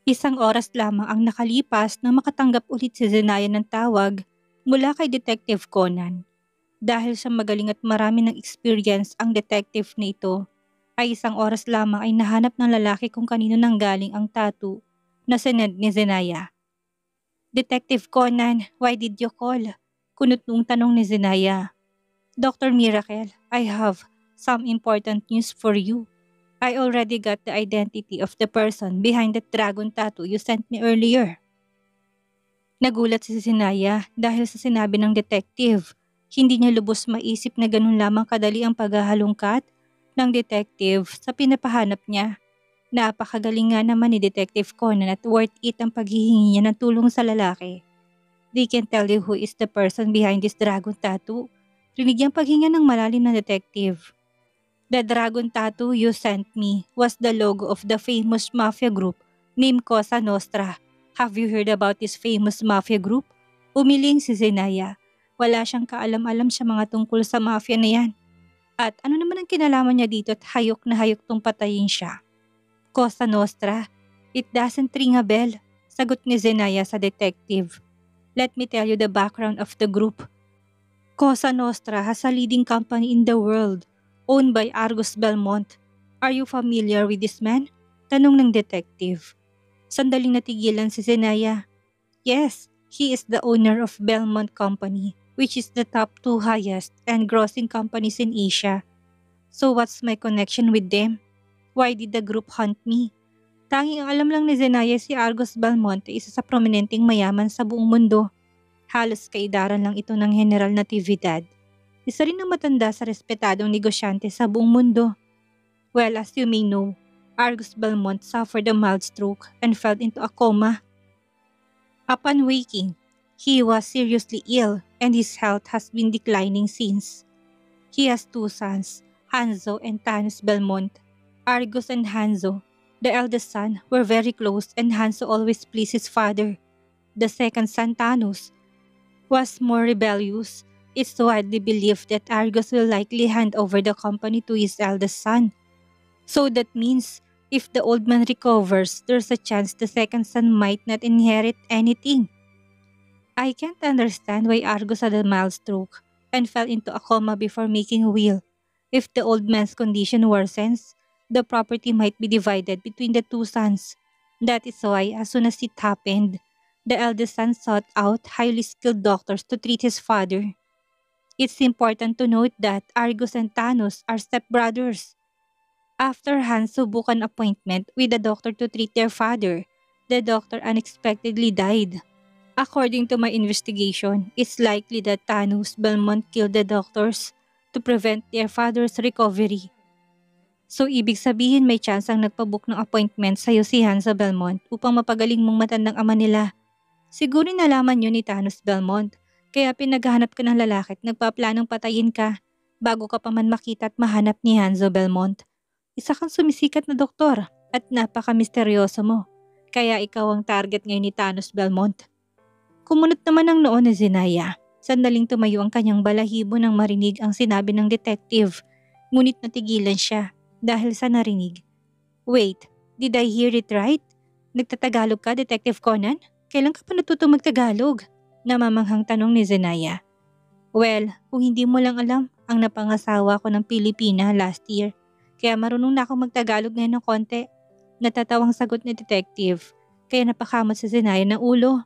Isang oras lamang ang nakalipas nang makatanggap ulit si Zenaya ng tawag mula kay Detective Conan. Dahil sa magaling at marami ng experience ang detective na ito, ay isang oras lamang ay nahanap ng lalaki kung kanino nanggaling ang tattoo na sinend ni Zenaya. "Detective Conan, why did you call?" Kunot nung tanong ni Zenaya. "Dr. Miracle, I have some important news for you. I already got the identity of the person behind the dragon tattoo you sent me earlier." Nagulat si Zenaya dahil sa sinabi ng detective. Hindi niya lubos maisip na ganun lamang kadali ang paghahalongkat ng detective sa pinapahanap niya. Napakagaling nga naman ni Detective Conan at worth it ang paghihingi niya ng tulong sa lalaki. "They can tell you who is the person behind this dragon tattoo." Rinig niyang paghinga ng malalim na detective. "The dragon tattoo you sent me was the logo of the famous mafia group named Cosa Nostra. Have you heard about this famous mafia group?" Umiling si Zenaya. Wala siyang kaalam-alam sa mga tungkol sa mafia na yan. At ano naman ang kinalaman niya dito at hayok na hayok tong patayin siya? "Cosa Nostra? It doesn't ring a bell," sagot ni Zenaya sa detective. "Let me tell you the background of the group. Cosa Nostra has a leading company in the world, owned by Argus Belmont. Are you familiar with this man?" Tanong ng detective. Sandaling natigilan si Zenaya. "Yes, he is the owner of Belmont Company, which is the top 2 highest and grossing companies in Asia. So what's my connection with them? Why did the group hunt me?" Tanging ang alam lang ni Zenaya si Argus Belmont ay isa sa prominenteng mayaman sa buong mundo. Halos kaidaran lang ito ng General Natividad. Isa rin ang matanda sa respetadong negosyante sa buong mundo. Well, as you may know, Argus Belmont suffered a mild stroke and fell into a coma. Upon waking, he was seriously ill and his health has been declining since. He has 2 sons, Hanzo and Thanos Belmont. Argus and Hanzo, the eldest son, were very close and Hanzo always pleased his father. The second son, Thanos, was more rebellious. It's widely believed that Argus will likely hand over the company to his eldest son. So that means, if the old man recovers, there's a chance the second son might not inherit anything. I can't understand why Argus had a mild stroke and fell into a coma before making a will. If the old man's condition worsens, the property might be divided between the 2 sons. That is why, as soon as it happened, the eldest son sought out highly skilled doctors to treat his father. It's important to note that Argus and Thanos are stepbrothers. After Hanzo booked an appointment with a doctor to treat their father, the doctor unexpectedly died. According to my investigation, it's likely that Thanos Belmont killed the doctors to prevent their father's recovery. So ibig sabihin may chance ang nagpabook ng appointment sa'yo si Hanzo Belmont upang mapagaling mong matandang ama nila. Siguro nalaman yun ni Thanos Belmont, kaya pinaghahanap ka ng lalaki at nagpaplanong patayin ka bago ka pa man makita at mahanap ni Hanzo Belmont. Isa kang sumisikat na doktor at napaka-misteryoso mo, kaya ikaw ang target ngayon ni Thanos Belmont. Kumunot naman ang noo ni Zenaya. Sandaling tumayo ang kanyang balahibo nang marinig ang sinabi ng detective, ngunit natigilan siya dahil sa narinig. "Wait, did I hear it right? Nagtatagalog ka, Detective Conan? Kailan ka pa natutong magtagalog?" Namamanghang tanong ni Zenaya. "Well, kung hindi mo lang alam, ang napangasawa ko ng Pilipina last year. Kaya marunong na akong magtagalog ngayon ng konti." Natatawang sagot ni detective, kaya napakamot si Zenaya ng ulo.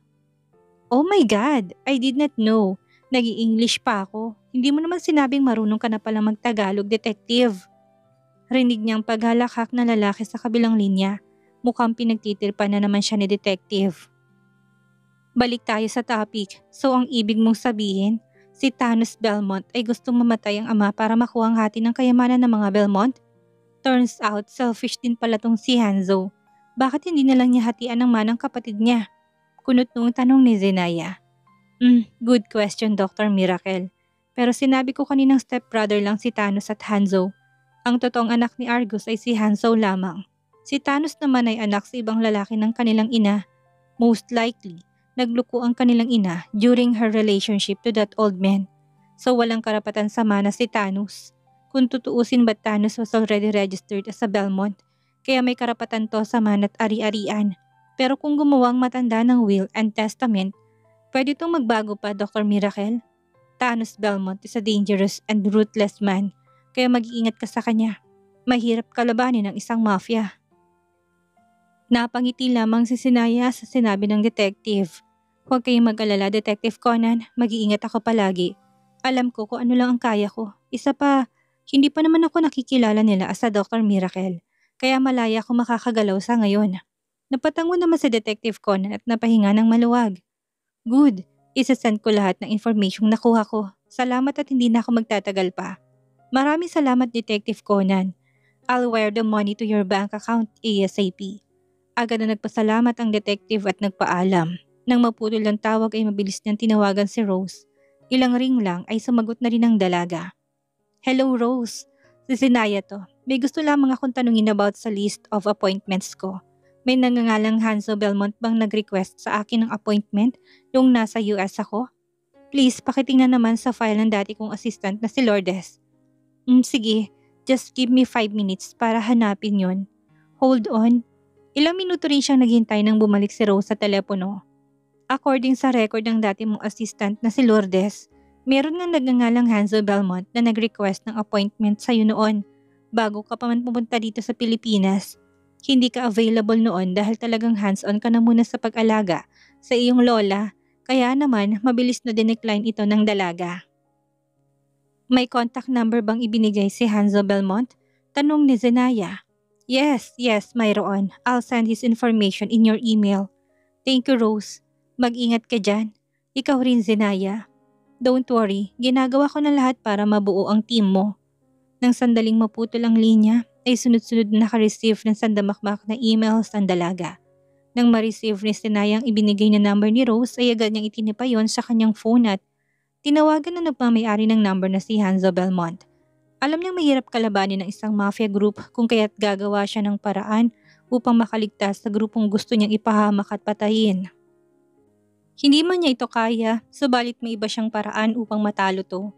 "Oh my God, I did not know. Nag-i-English pa ako. Hindi mo naman sinabing marunong ka na palang magtagalog, detective." Rinig niyang paghalakhak na lalaki sa kabilang linya. Mukhang pinagtitirpa na naman siya ni detective. "Balik tayo sa topic. So ang ibig mong sabihin, si Thanos Belmont ay gustong mamatay ang ama para makuha ang hati ng kayamanan ng mga Belmont? Turns out, selfish din pala tong si Hanzo. Bakit hindi na lang niya hatian ng manang kapatid niya?" Kunot noong tanong ni Zenaya. Good question, Dr. Miracle. Pero sinabi ko kaninang stepbrother lang si Thanos at Hanzo. Ang totoong anak ni Argus ay si Hanzo lamang. Si Thanos naman ay anak sa ibang lalaki ng kanilang ina. Most likely, Nagluko ang kanilang ina during her relationship to that old man. So walang karapatan sa mana si Thanos. Kung tutuusin ba Thanos was already registered as a Belmont, kaya may karapatan to sa mana't ari-arian. Pero kung gumawa ang matanda ng will and testament, pwede itong magbago pa, Dr. Miracle. Thanos Belmont is a dangerous and ruthless man, kaya mag-iingat ka sa kanya. Mahirap kalabanin ng isang mafia. Napangiti lamang si Sinaya sa sinabi ng detective. Huwag kayong mag-alala, Detective Conan. Mag-iingat ako palagi. Alam ko kung ano lang ang kaya ko. Isa pa, hindi pa naman ako nakikilala nila as a Dr. Miracle. Kaya malaya ako makakagalaw sa ngayon. Napatango naman si Detective Conan at napahinga ng maluwag. Good. Isasend ko lahat ng information nakuha ko. Salamat at hindi na ako magtatagal pa. Maraming salamat, Detective Conan. I'll wire the money to your bank account ASAP. Agad na nagpasalamat ang detective at nagpaalam. Nang maputol ang tawag ay mabilis niyang tinawagan si Rose. Ilang ring lang ay sumagot na rin ang dalaga. Hello Rose, si Sinaya to. May gusto lamang akong tanungin about sa list of appointments ko. May nangangalang Hanzo Belmont bang nag-request sa akin ng appointment nung nasa US ako? Please, pakitingnan naman sa file ng dati kong assistant na si Lourdes. Sige, just give me 5 minutes para hanapin yon. Hold on. Ilang minuto rin siyang naghintay nang bumalik si Rose sa telepono. According sa record ng dati mong assistant na si Lourdes, meron nga nagngangalang Hanzo Belmont na nag-request ng appointment sa'yo noon bago ka pa man pumunta dito sa Pilipinas. Hindi ka available noon dahil talagang hands-on ka na muna sa pag-alaga sa iyong lola, kaya naman mabilis na dinecline ito ng dalaga. May contact number bang ibinigay si Hanzo Belmont? Tanong ni Zenaya. Yes, mayroon. I'll send his information in your email. Thank you, Rose. Mag-ingat ka dyan. Ikaw rin, Zenaya. Don't worry, ginagawa ko na lahat para mabuo ang team mo. Nang sandaling maputol ang linya, ay sunod-sunod na naka-receive ng sandamakmak na emails ang dalaga. Nang ma-receive ni Zenaya ang ibinigay na number ni Rose, ay agad niyang itinipa yon sa kanyang phone at tinawagan na nagmamayari ng number na si Hanzo Belmont. Alam niyang mahirap kalabanin ng isang mafia group kung kaya't gagawa siya ng paraan upang makaligtas sa grupong gusto niyang ipahamak at patayin. Hindi man niya ito kaya, subalit may iba siyang paraan upang matalo to.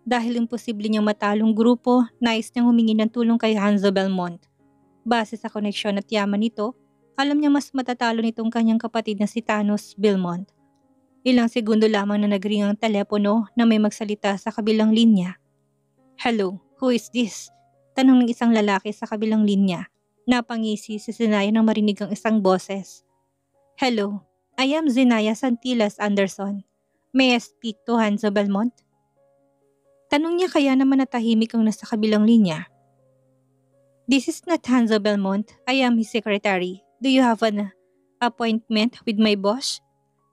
Dahil imposible niyang matalong grupo, nais niyang humingi ng tulong kay Hanzo Belmont. Base sa koneksyon at yaman nito, alam niya mas matatalo nitong kanyang kapatid na si Thanos Belmont. Ilang segundo lamang na nagring ang telepono na may magsalita sa kabilang linya. Hello, who is this? Tanong ng isang lalaki sa kabilang linya. Napangisi si Zenaya nang marinig ang isang boses. Hello, I am Zenaya Santillas Anderson. May I speak to Hanzo Belmont? Tanong niya kaya naman natahimik ang nasa kabilang linya. This is not Hanzo Belmont. I am his secretary. Do you have an appointment with my boss?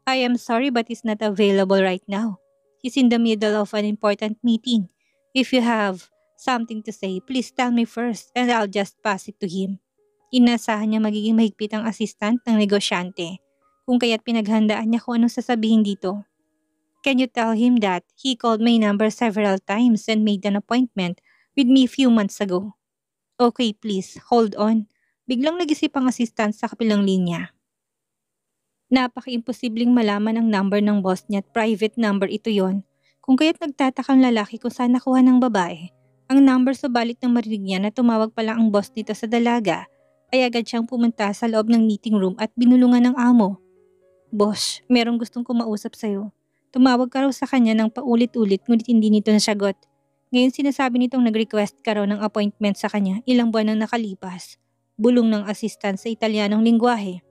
I am sorry but he's not available right now. He's in the middle of an important meeting. If you have something to say, please tell me first and I'll just pass it to him. Inasahan niya magiging mahigpit ang assistant ng negosyante, kung kaya't pinaghandaan niya kung anong sasabihin dito. Can you tell him that he called my number several times and made an appointment with me few months ago? Okay, please, hold on. Biglang nag-isip ang assistant sa kapilang linya. Napaka-imposibleng malaman ang number ng boss niya at private number ito yon. Kung kaya't nagtatakang lalaki kung saan nakuha ng babae. Ang number subalit ng marinig niya na tumawag pala ang boss nito sa dalaga, ay agad siyang pumunta sa loob ng meeting room at binulungan ng amo. Boss, merong gustong kumausap sa'yo. Tumawag ka raw sa kanya ng paulit-ulit ngunit hindi nito nasagot. Ngayon sinasabi nitong nag-request ka raw ng appointment sa kanya ilang buwan nang nakalipas. Bulong ng assistant sa Italianong lingwahe.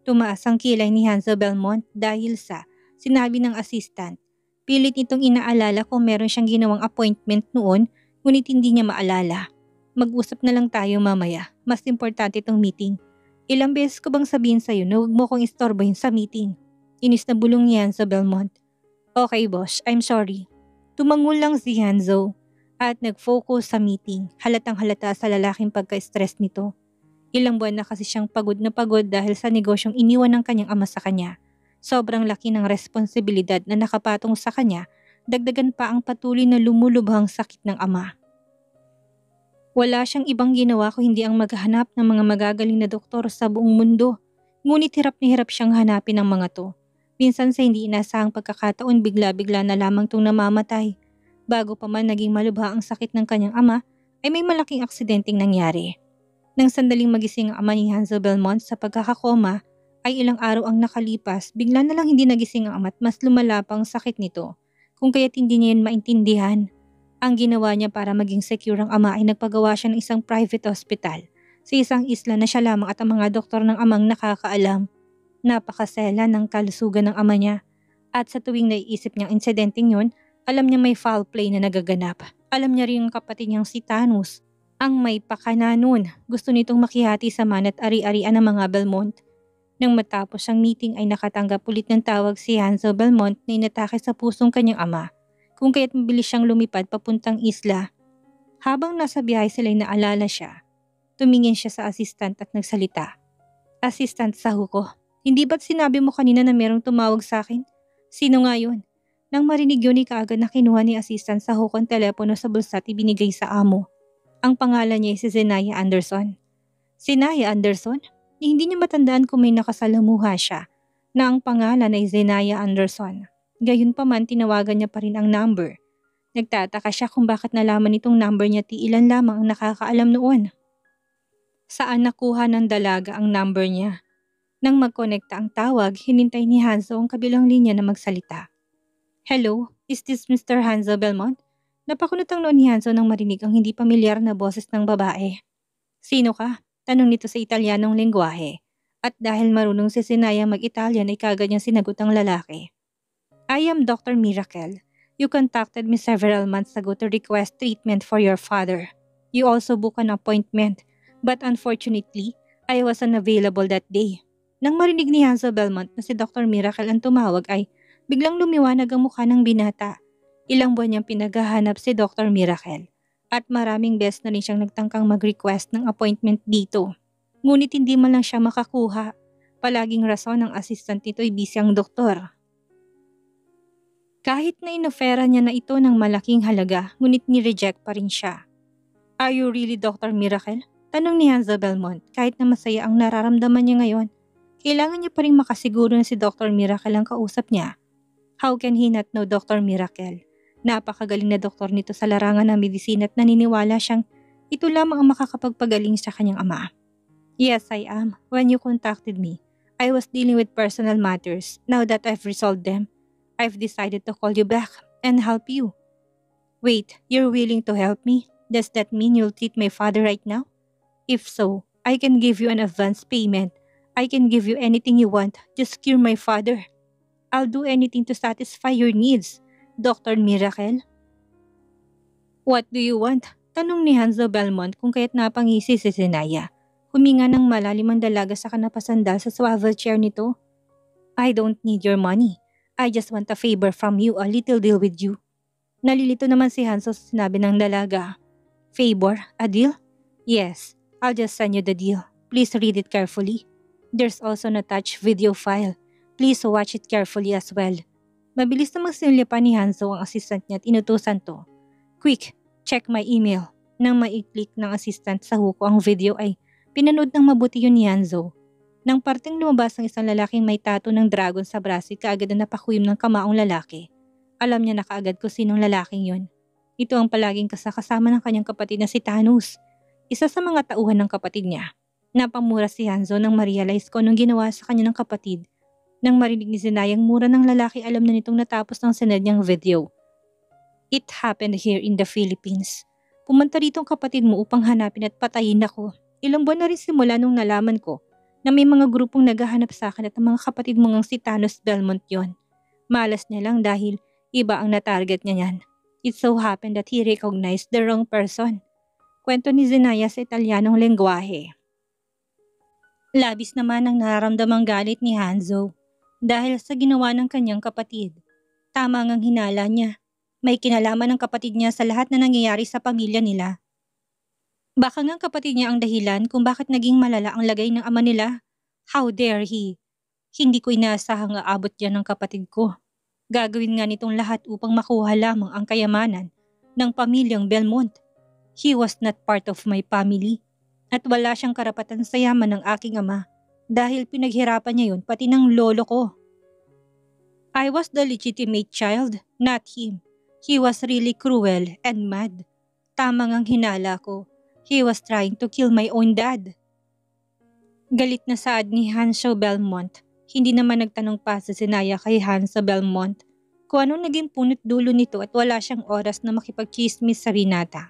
Tumaas ang kilay ni Hanzo Belmont dahil sa sinabi ng assistant. Pilit nitong inaalala kung meron siyang ginawang appointment noon ngunit hindi niya maalala. Mag-usap na lang tayo mamaya. Mas importante itong meeting. Ilang beses ko bang sabihin sa'yo na huwag mo kong istorbohin sa meeting? Inis na bulong niyan sa Belmont. Okay boss, I'm sorry. Tumangon lang si Hanzo at nag-focus sa meeting. Halatang halata sa lalaking pagka-stress nito. Ilang buwan na kasi siyang pagod na pagod dahil sa negosyong iniwan ng kanyang ama sa kanya. Sobrang laki ng responsibilidad na nakapatong sa kanya, dagdagan pa ang patuloy na lumulubhang sakit ng ama. Wala siyang ibang ginawa kung hindi ang maghanap ng mga magagaling na doktor sa buong mundo. Ngunit hirap na hirap siyang hanapin ang mga to. Minsan sa hindi inasahang pagkakataon bigla-bigla na lamang itong namamatay. Bago pa man naging malubha ang sakit ng kanyang ama, ay may malaking aksidenteng nangyari. Nang sandaling magising ang ama ni Hansel Belmont sa pagkakakoma, ay ilang araw ang nakalipas, bigla na lang hindi nagising ang ama at mas lumala pa ang sakit nito. Kung kaya't hindi niya yun maintindihan. Ang ginawa niya para maging secure ang ama ay nagpagawa siya ng isang private hospital sa isang isla na siya lamang at ang mga doktor ng amang nakakaalam. Napakasela ng kalusugan ng ama niya at sa tuwing naiisip niyang insidenteng yun, alam niya may foul play na nagaganap. Alam niya rin ang kapatid niyang si Thanos, ang may pakana nun. Gusto nitong makihati sa man at ari-arian ng mga Belmont. Nang matapos ang meeting ay nakatanggap ulit ng tawag si Hansel Belmont na inatake sa pusong kanyang ama, kung kaya't mabilis siyang lumipad papuntang isla. Habang nasa biyahe sila'y naalala siya. Tumingin siya sa assistant at nagsalita. "Assistant Sahuko, hindi ba't sinabi mo kanina na merong tumawag sa akin? Sino nga yun?" Nang marinig yun ay kaagad na kinuha ni Assistant Sahuko ang telepono sa bulsa at ibinigay sa amo. Ang pangalan niya ay si Zenaya Anderson. Zenaya Anderson? Hindi niya matandaan kung may nakasalamuha siya na ang pangalan ay Zenaya Anderson. Gayunpaman tinawagan niya pa rin ang number. Nagtataka siya kung bakit nalaman itong number niya at ilan lamang ang nakakaalam noon. Saan nakuha ng dalaga ang number niya? Nang magkonekta ang tawag, hinintay ni Hanzo ang kabilang linya na magsalita. "Hello, is this Mr. Hansel Belmont?" Napakunot ang noon ni Hanzo nang marinig ang hindi pamilyar na boses ng babae. "Sino ka?" Tanong nito sa Italianong lengguwahe. At dahil marunong si Sinaya mag-Italyan ay kagad niyang sinagot ang lalaki. "I am Dr. Miracle. You contacted me several months ago to request treatment for your father. You also booked an appointment, but unfortunately, I was unavailable that day." Nang marinig ni Hansel Belmont na si Dr. Miracle ang tumawag ay biglang lumiwanag ang mukha ng binata. Ilang buwan niyang pinaghahanap si Dr. Miracle at maraming beses na rin siyang nagtangkang mag-request ng appointment dito. Ngunit hindi man lang siya makakuha. Palaging rason ng assistant nito ay busy ang doktor. Kahit na inofera niya na ito ng malaking halaga, ngunit ni-reject pa rin siya. "Are you really Dr. Miracle?" Tanong ni Hansel Belmont. Kahit na masaya ang nararamdaman niya ngayon, kailangan niya pa rin makasiguro na si Dr. Miracle ang kausap niya. How can he not know Dr. Miracle? Napakagaling na doktor nito sa larangan ng medisina at naniniwala siyang ito lamang ang makakapagpagaling sa kanyang ama. "Yes, I am. When you contacted me, I was dealing with personal matters. Now that I've resolved them, I've decided to call you back and help you." "Wait, you're willing to help me? Does that mean you'll treat my father right now? If so, I can give you an advance payment. I can give you anything you want. Just cure my father. I'll do anything to satisfy your needs, Dr. Miracle." "What do you want?" Tanong ni Hansel Belmont kung kaya't napangisi si Zenaya. Huminga ng malalim ang dalaga sa kanapasandal sa swivel chair nito. "I don't need your money. I just want a favor from you, a little deal with you." Nalilito naman si Hansel sa sinabi ng dalaga. "Favor? A deal?" "Yes, I'll just send you the deal. Please read it carefully. There's also an attached video file. Please watch it carefully as well." Mabilis namang sinulyapan ni Hanzo ang assistant niya at inutusan to. "Quick, check my email." Nang mai-click ng assistant sa huko ang video ay pinanood ng mabuti yun ni Hanzo. Nang parteng lumabas ng isang lalaking may tattoo ng dragon sa braso ay kaagad na napakuwim ng kamaong lalaki. Alam niya na kaagad kung sinong lalaking yun. Ito ang palaging kasama ng kanyang kapatid na si Thanos. Isa sa mga tauhan ng kapatid niya. Napamura si Hanzo nang ma-realize ko anong ginawa sa kanya ng kapatid. Nang marinig ni Zenayang mura ng lalaki, alam na nitong natapos ng sinad niyang video. "It happened here in the Philippines. Pumunta rito ang kapatid mo upang hanapin at patayin ako. Ilang buwan na rin simula nung nalaman ko na may mga grupong naghahanap sa akin at ang mga kapatid mo ngang si Thanos Belmont yon. Malas niya lang dahil iba ang natarget niya niyan. It so happened that he recognized the wrong person." Kwento ni Zenaya sa Italianong lengguwahe. Labis naman ang nararamdamang galit ni Hanzo dahil sa ginawa ng kanyang kapatid. Tama ngang hinala niya. May kinalaman ng kapatid niya sa lahat na nangyayari sa pamilya nila. Baka nga kapatid niya ang dahilan kung bakit naging malala ang lagay ng ama nila. How dare he? Hindi ko inaasahang aabot yan ng kapatid ko. Gagawin nga nitong lahat upang makuha lamang ang kayamanan ng pamilyang Belmont. He was not part of my family at wala siyang karapatan sa yaman ng aking ama dahil pinaghirapan niya yun pati ng lolo ko. I was the legitimate child, not him. He was really cruel and mad. Tama ngang hinala ko. He was trying to kill my own dad. Galit na saad ni Hanso Belmont. Hindi naman nagtanong pa si Zenaya kay Hanso Belmont kung anong naging punot dulo nito at wala siyang oras na makipagchismis sa Renata.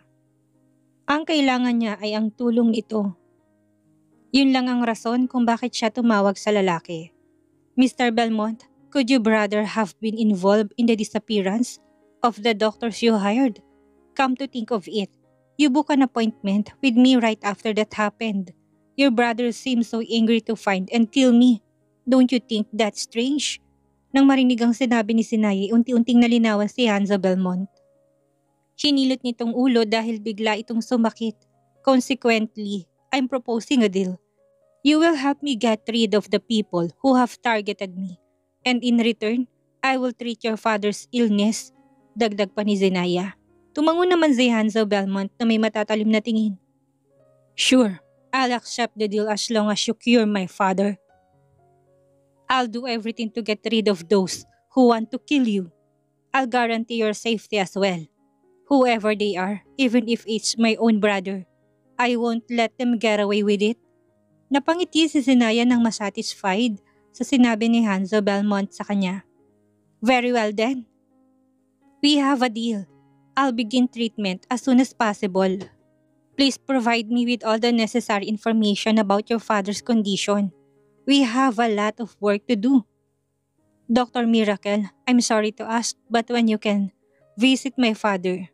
Ang kailangan niya ay ang tulong nito. Yun lang ang rason kung bakit siya tumawag sa lalaki. Mr. Belmont, could you brother have been involved in the disappearance of the doctors you hired? Come to think of it, you booked an appointment with me right after that happened. Your brother seems so angry to find and kill me. Don't you think that's strange? Nang marinig ang sinabi ni Sinayi, unti-unting nalinawan si Hansa Belmont. Hinilot nitong ulo dahil bigla itong sumakit. Consequently, I'm proposing a deal. You will help me get rid of the people who have targeted me. And in return, I will treat your father's illness. Dagdag pa ni Zenaya. Tumango naman si Hansa Belmont na may matatalim na tingin. Sure, I'll accept the deal as long as you cure my father. I'll do everything to get rid of those who want to kill you. I'll guarantee your safety as well. Whoever they are, even if it's my own brother, I won't let them get away with it. Napangiti si Zenaya nang masatisfied sa sinabi ni Hansa Belmont sa kanya. Very well then. We have a deal. I'll begin treatment as soon as possible. Please provide me with all the necessary information about your father's condition. We have a lot of work to do. Dr. Miracle, I'm sorry to ask, but when you can visit my father.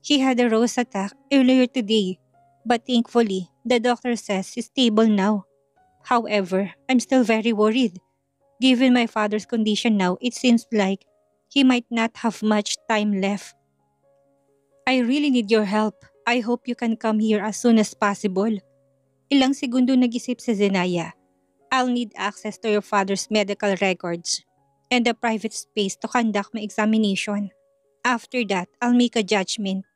He had a rose attack earlier today, but thankfully, the doctor says he's stable now. However, I'm still very worried. Given my father's condition now, it seems like he might not have much time left. I really need your help. I hope you can come here as soon as possible. Ilang segundo nag-isip si Zenaya. I'll need access to your father's medical records and a private space to conduct my examination. After that, I'll make a judgment.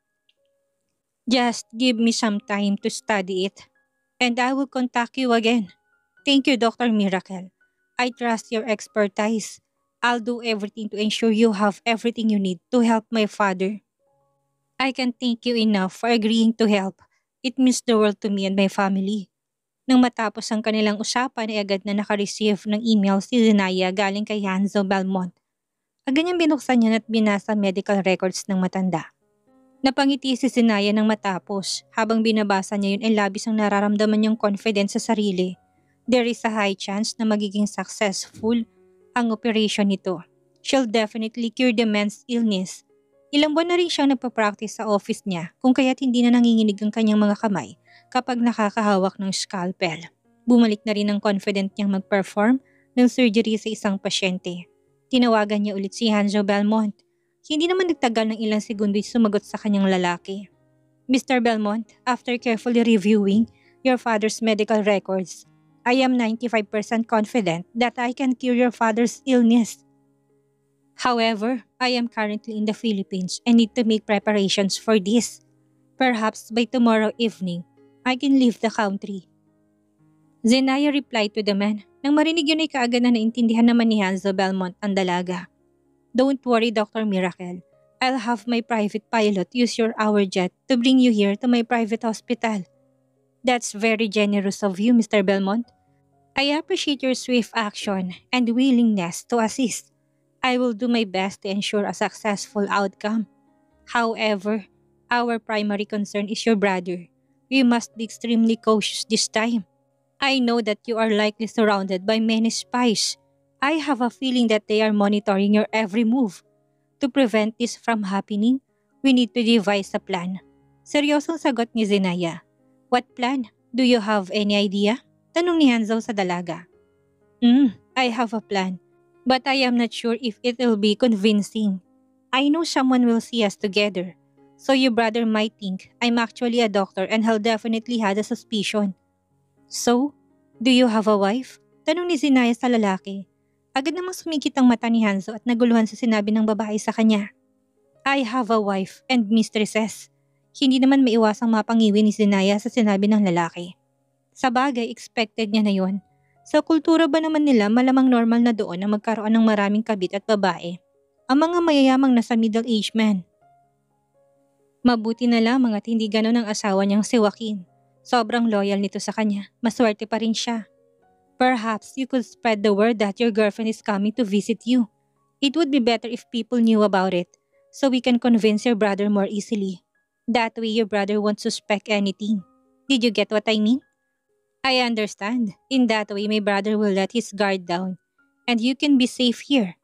Just give me some time to study it, and I will contact you again. Thank you, Dr. Miracle. I trust your expertise. I'll do everything to ensure you have everything you need to help my father. I can't thank you enough for agreeing to help. It means the world to me and my family. Nang matapos ang kanilang usapan ay agad na nakareceive ng email si Zenaya galing kay Hanso Belmont. Agad niyang binuksan niya at binasa medical records ng matanda. Napangiti si Zenaya nang matapos. Habang binabasa niya yun ay labis ang nararamdaman niyang confidence sa sarili. There is a high chance na magiging successful ang operation nito. She'll definitely cure the man's illness. Ilang buwan na rin siyang nagpa-practice sa office niya kung kaya't hindi na nanginginig ang kanyang mga kamay kapag nakakahawak ng scalpel. Bumalik na rin ang confident niyang mag-perform ng surgery sa isang pasyente. Tinawagan niya ulit si Hanso Belmont. Hindi naman nagtagal ng ilang segundo sumagot sa kanyang lalaki. Mr. Belmont, after carefully reviewing your father's medical records, I am 95% confident that I can cure your father's illness. However, I am currently in the Philippines and need to make preparations for this. Perhaps by tomorrow evening, I can leave the country. Zenaya replied to the man. Nang marinig yun ay kaagad na naintindihan naman ni Hanso Belmont ang dalaga. Don't worry, Dr. Miracle. I'll have my private pilot use your hour jet to bring you here to my private hospital. That's very generous of you, Mr. Belmont. I appreciate your swift action and willingness to assist. I will do my best to ensure a successful outcome. However, our primary concern is your brother. We must be extremely cautious this time. I know that you are likely surrounded by many spies. I have a feeling that they are monitoring your every move. To prevent this from happening, we need to devise a plan. Seryosong sagot ni Zenaya. What plan? Do you have any idea? Tanong ni Hanzo sa dalaga. I have a plan. But I am not sure if it will be convincing. I know someone will see us together. So your brother might think I'm actually a doctor and he'll definitely have a suspicion. So, do you have a wife? Tanong ni Zenaya sa lalaki. Agad namang sumikit ang mata ni Hanzo at naguluhan sa sinabi ng babae sa kanya. I have a wife and mistresses. Hindi naman maiwasang mapangiwi ni Zenaya sa sinabi ng lalaki. Sa bagay, expected niya na yon. Sa kultura ba naman nila malamang normal na doon na magkaroon ng maraming kabit at babae? Ang mga mayayamang nasa middle-aged man. Mabuti na lamang at hindi ganon ang asawa niyang si Joaquin. Sobrang loyal nito sa kanya. Maswerte pa rin siya. Perhaps you could spread the word that your girlfriend is coming to visit you. It would be better if people knew about it, so we can convince your brother more easily. That way your brother won't suspect anything. Did you get what I mean? I understand. In that way my brother will let his guard down, and you can be safe here.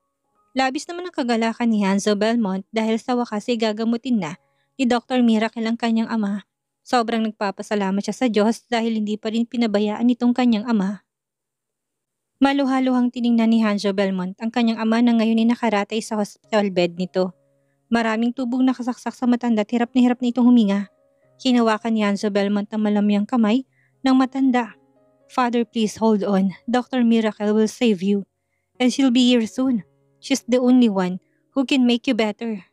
Labis naman ang kagalakan ni Hanzo Belmont dahil sa wakas ay gagamutin na ni Dr. Miracle ang kanyang ama. Sobrang nagpapasalamat siya sa Diyos dahil hindi pa rin pinabayaan nitong kanyang ama. Maluhaluhang tiningnan ni Hanzo Belmont ang kanyang ama na ngayon ay nakaratay sa hospital bed nito. Maraming tubong nakasaksak sa matanda at hirap na itong huminga. Hinawakan ni Hanzo Belmont ang malamyang kamay ng matanda. Father, please hold on. Dr. Miracle will save you. And she'll be here soon. She's the only one who can make you better.